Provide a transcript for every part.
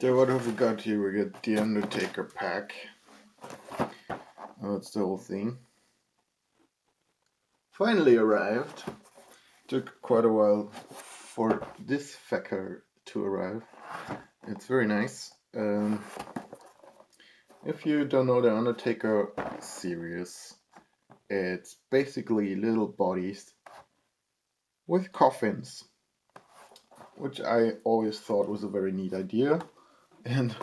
So what have we got here? We got the Undertaker pack. That's the whole thing. Finally arrived. Took quite a while for this fucker to arrive. It's very nice. If you don't know the Undertaker series, it's basically little bodies with coffins, which I always thought was a very neat idea, and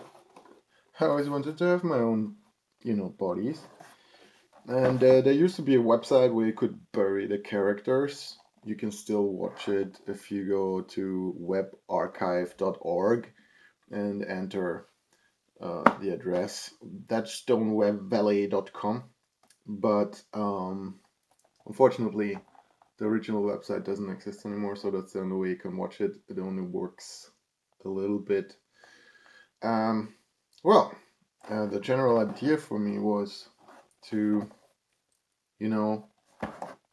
I always wanted to have my own, bodies. And there used to be a website where you could bury the characters. You can still watch it if you go to webarchive.org and enter the address deadstonewebvalley.com. But unfortunately, the original website doesn't exist anymore, so that's the only way you can watch it. It only works a little bit. The general idea for me was to,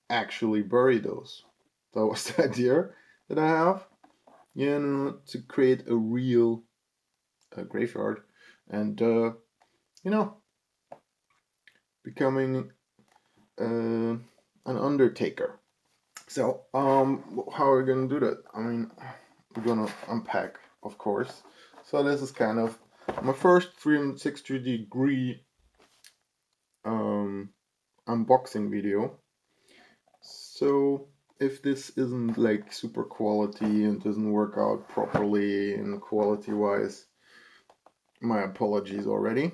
actually bury those. That was the idea that I have, to create a real graveyard and, becoming an Undertaker. So, how are we gonna do that? I mean, we're gonna unpack, of course. So this is kind of my first 360-degree unboxing video. So if this isn't like super quality and doesn't work out properly in quality wise, my apologies already.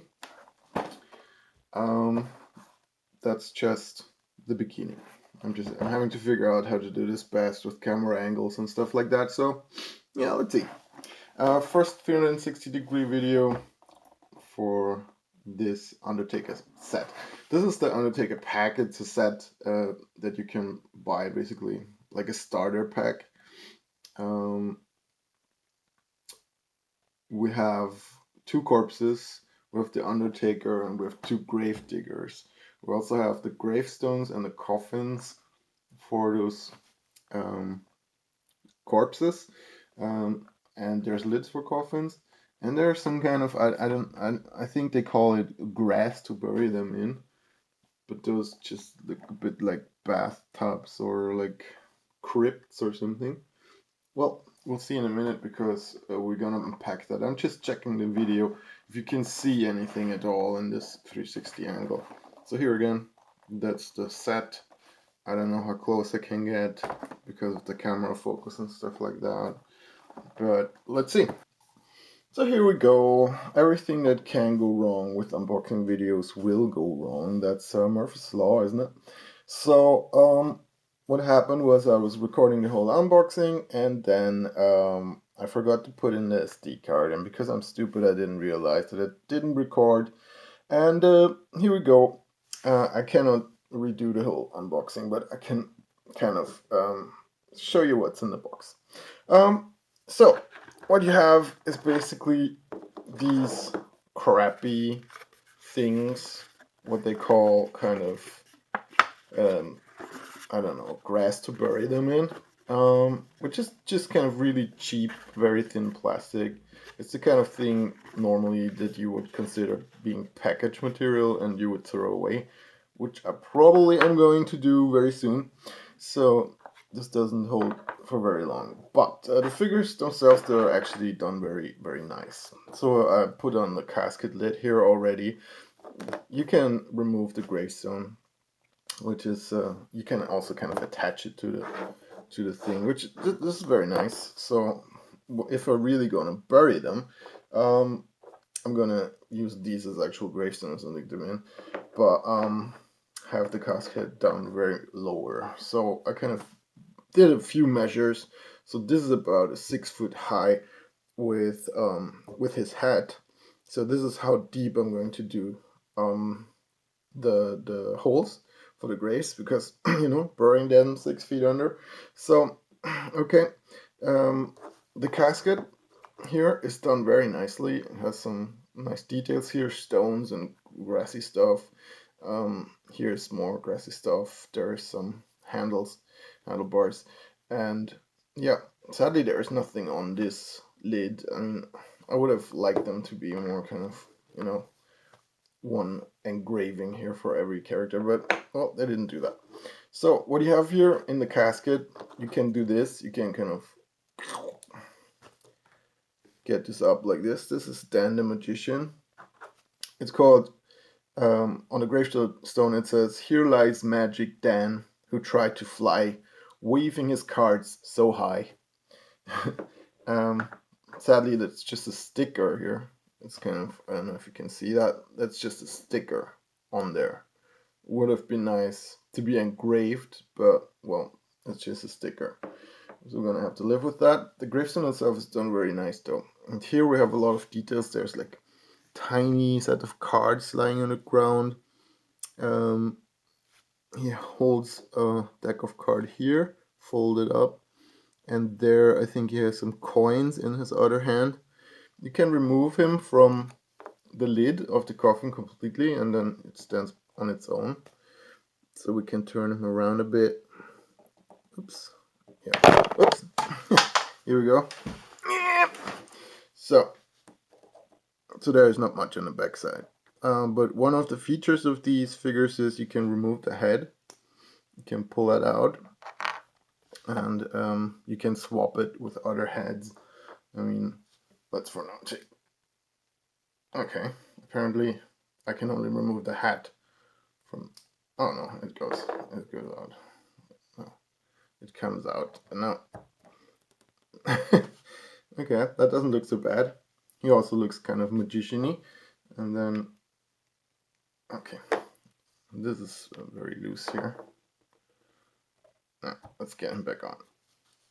That's just the beginning. I'm having to figure out how to do this best with camera angles and stuff like that. So yeah, let's see. First 360-degree video for this Undertaker set. This is the Undertaker pack. It's a set that you can buy, basically like a starter pack. We have 2 corpses. We have the Undertaker and we have 2 grave diggers. We also have the gravestones and the coffins for those corpses. And there's lids for coffins. And there's some kind of, I think they call it grass to bury them in. But those just look a bit like bathtubs or like crypts or something. Well, we'll see in a minute because we're gonna unpack that. I'm just checking the video if you can see anything at all in this 360 angle. So here again, that's the set. I don't know how close I can get because of the camera focus and stuff like that. But let's see. So here we go. Everything that can go wrong with unboxing videos will go wrong. That's Murphy's Law, isn't it? So what happened was I was recording the whole unboxing and then I forgot to put in the SD card, and because I'm stupid I didn't realize that it didn't record. And here we go. I cannot redo the whole unboxing, but I can kind of show you what's in the box. So what you have is basically these crappy things, what they call kind of, I don't know, grass to bury them in, which is just kind of really cheap, very thin plastic. It's the kind of thing normally that you would consider being package material and you would throw away, which I probably am going to do very soon. So this doesn't hold for very long, but the figures themselves, they're actually done very, very nice. So I put on the casket lid here already. You can remove the gravestone, which is you can also kind of attach it to the thing, which this is very nice. So if I'm really gonna bury them, I'm gonna use these as actual gravestones and dig them in, but have the casket down very lower. So I kind of did a few measures. So this is about 6 foot high with his head. So this is how deep I'm going to do the holes for the graves, because burying them 6 feet under. So okay, the casket here is done very nicely. It has some nice details here, stones and grassy stuff. Here's more grassy stuff. There's some handlebars, and yeah, sadly there is nothing on this lid. I mean, I would have liked them to be more kind of, you know, one engraving here for every character, but well, they didn't do that. So what you have here in the casket, you can do this. You can kind of get this up like this. This is Dan the Magician. It's called, on the gravestone it says, "Here lies Magic Dan, who tried to fly, weaving his cards so high." um, Sadly, that's just a sticker here. It's kind of, I don't know if you can see that. That's just a sticker on there. Would have been nice to be engraved, but well, it's just a sticker. So we're gonna have to live with that. The gravestone itself is done very nice though. And here we have a lot of details. There's like tiny set of cards lying on the ground. He holds a deck of cards here, folded up. And there I think he has some coins in his other hand. You can remove him from the lid of the coffin completely, and then it stands on its own. So we can turn him around a bit. Oops. Yeah. Oops. Here we go. So there is not much on the back side. But one of the features of these figures is you can remove the head. You can pull that out. And you can swap it with other heads. I mean, that's for now too. Okay, apparently I can only remove the hat from, oh no, it goes out. No, it comes out, and now, okay, that doesn't look so bad. He also looks kind of magician-y, and then, okay, this is very loose here. Now, let's get him back on.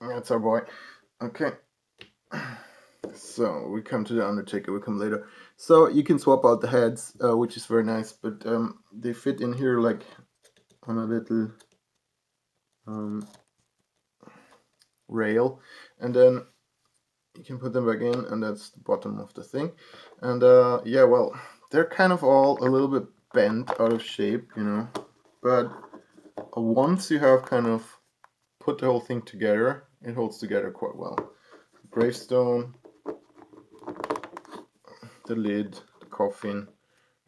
That's our boy. Okay. So we come to the Undertaker, we come later. So you can swap out the heads, which is very nice, but they fit in here like on a little rail, and then you can put them back in, and that's the bottom of the thing. And yeah, well, they're kind of all a little bit bent out of shape, you know, but once you have kind of put the whole thing together, it holds together quite well. Gravestone, the lid, the coffin,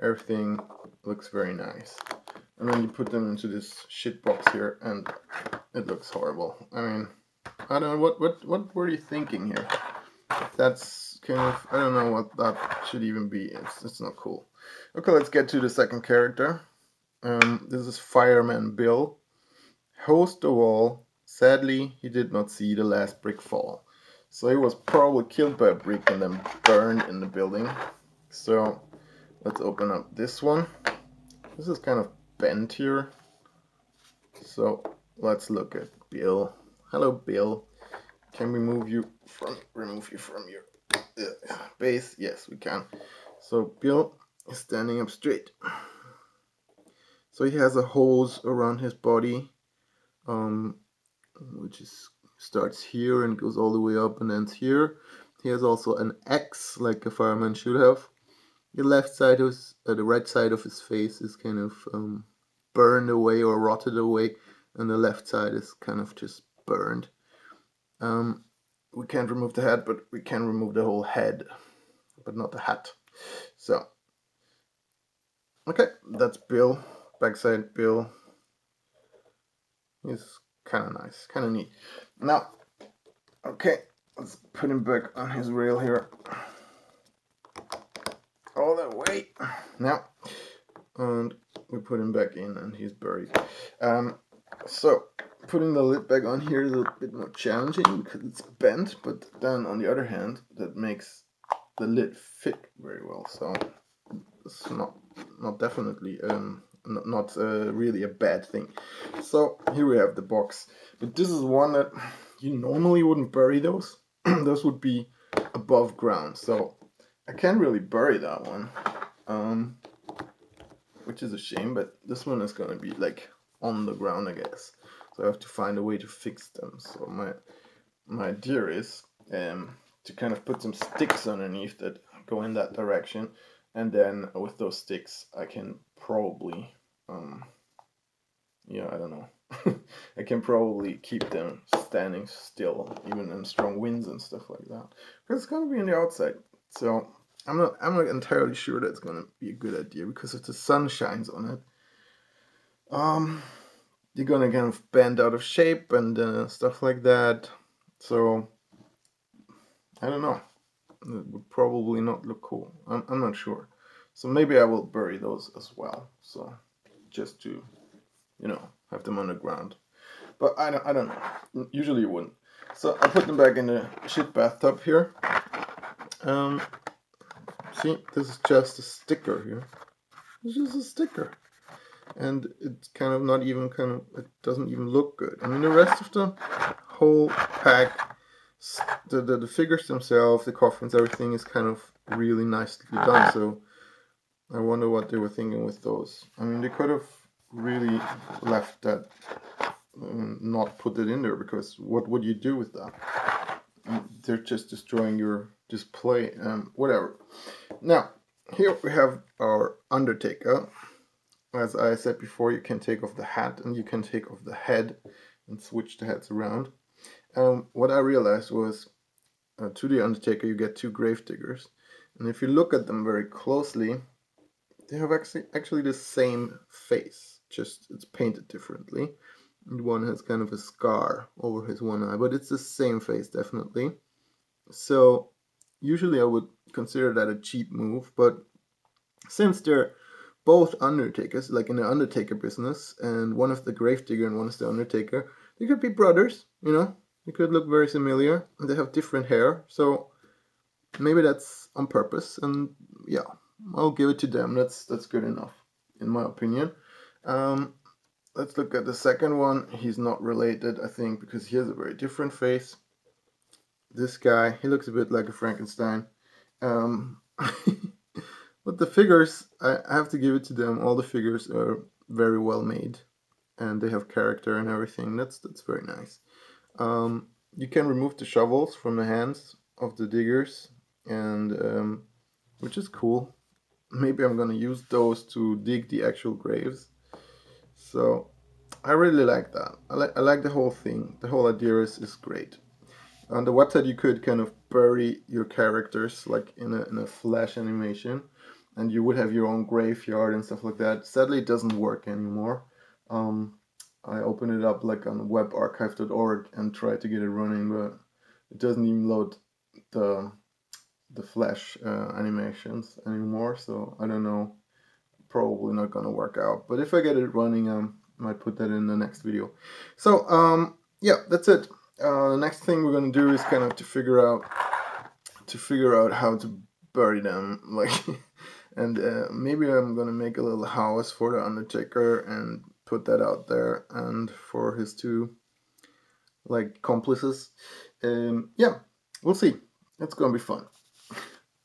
everything looks very nice. And then you put them into this shit box here, and it looks horrible. I mean, I don't know, what were you thinking here? That's kind of, I don't know what that should even be. It's not cool. Okay, let's get to the second character. This is Fireman Bill. Host the wall. Sadly, he did not see the last brick fall. So he was probably killed by a brick and then burned in the building. So let's open up this one. This is kind of bent here. So let's look at Bill. Hello, Bill. Can we remove you from your base? Yes, we can. So Bill is standing up straight. So he has a hose around his body, which starts here and goes all the way up and ends here. He has also an X, like a fireman should have. The right side of his face is kind of burned away or rotted away, and the left side is kind of just burned. We can't remove the head, but we can remove the whole head, but not the hat. So, okay, that's Bill. Backside Bill. He's kind of nice, kind of neat. Now, okay, let's put him back on his rail here. All that way. Now, and we put him back in, and he's buried. So, putting the lid back on here is a bit more challenging because it's bent, but then on the other hand, that makes the lid fit very well. So it's not definitely not really a bad thing. So here we have the box, but this is one that you normally wouldn't bury those. Those would be above ground, so I can't really bury that one, which is a shame. But this one is gonna be like on the ground, I guess. So I have to find a way to fix them. So my idea is to kind of put some sticks underneath that go in that direction, and then with those sticks I can probably yeah, I don't know. I can probably keep them standing still even in strong winds and stuff like that, because it's gonna be on the outside. So I'm not entirely sure that's gonna be a good idea because if the sun shines on it, um, you're gonna kind of bend out of shape and stuff like that. So I don't know. It would probably not look cool. I'm not sure. So maybe I will bury those as well. So just to have them underground. But I don't know. Usually you wouldn't. So I put them back in the shit bathtub here. Um, See, this is just a sticker here. It's just a sticker. And it's kind of not even it doesn't even look good. I mean, the rest of the whole pack, the figures themselves, the coffins, everything is kind of really nicely done. So I wonder what they were thinking with those. I mean, they could have really left that, not put it in there, because what would you do with that? They're just destroying your display. Whatever. Now, here we have our Undertaker. As I said before, you can take off the hat and you can take off the head and switch the heads around. What I realized was, to the Undertaker you get two gravediggers, and if you look at them very closely, they have actually the same face, just it's painted differently. And one has kind of a scar over his one eye, but it's the same face definitely. So usually I would consider that a cheap move, but since they're both Undertakers, like in the Undertaker business, and one is the Gravedigger and one is the Undertaker, they could be brothers, They could look very similar, and they have different hair, so maybe that's on purpose, and yeah, I'll give it to them. That's good enough, in my opinion. Um, let's look at the second one. He's not related, I think, because he has a very different face. This guy, he looks a bit like a Frankenstein. Um, but the figures, I have to give it to them. All the figures are very well made, and they have character and everything. That's very nice. You can remove the shovels from the hands of the diggers, and which is cool. Maybe I'm gonna use those to dig the actual graves. So I really like that. I like the whole thing. The whole idea is great. On the website, you could kind of bury your characters like in a flash animation, and you would have your own graveyard and stuff like that. Sadly, it doesn't work anymore. Um, I opened it up like on webarchive.org and tried to get it running, but it doesn't even load the the flash animations anymore. So I don't know. Probably not gonna work out. But if I get it running, I might put that in the next video. So yeah, that's it. The next thing we're gonna do is kind of to figure out how to bury them, like, and maybe I'm gonna make a little house for the Undertaker and put that out there, and for his two like accomplices. Yeah, we'll see. It's gonna be fun.